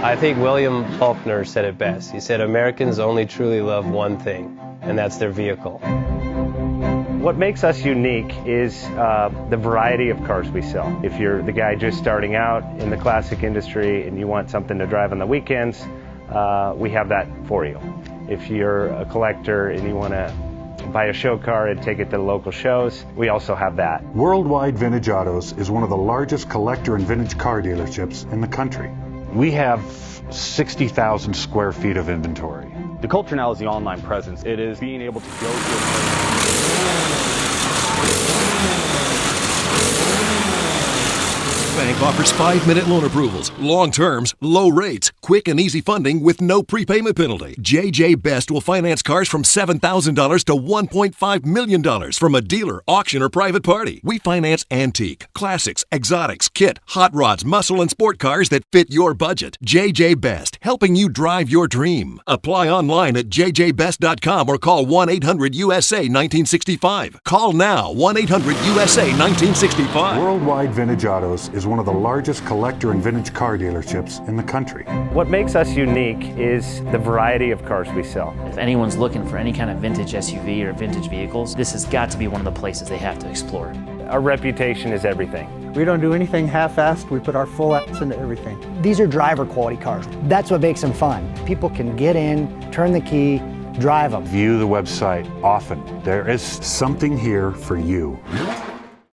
I think William Faulkner said it best. He said, Americans only truly love one thing, and that's their vehicle. What makes us unique is the variety of cars we sell. If you're the guy just starting out in the classic industry and you want something to drive on the weekends, we have that for you. If you're a collector and you want to buy a show car and take it to the local shows, we also have that. Worldwide Vintage Autos is one of the largest collector and vintage car dealerships in the country. We have 60,000 square feet of inventory. The culture now is the online presence. It is being able to go to a place. Bank offers 5-minute loan approvals, long terms, low rates, quick and easy funding with no prepayment penalty. JJ Best will finance cars from $7,000 to $1.5 million from a dealer, auction, or private party. We finance antique, classics, exotics, kit, hot rods, muscle, and sport cars that fit your budget. JJ Best, helping you drive your dream. Apply online at jjbest.com or call 1-800-USA-1965. Call now, 1-800-USA-1965. Worldwide Vintage Autos is one of the largest collector and vintage car dealerships in the country. What makes us unique is the variety of cars we sell. If anyone's looking for any kind of vintage SUV or vintage vehicles, this has got to be one of the places they have to explore. Our reputation is everything. We don't do anything half-assed. We put our full ass into everything. These are driver quality cars. That's what makes them fun. People can get in, turn the key, drive them. View the website often. There is Something here for you.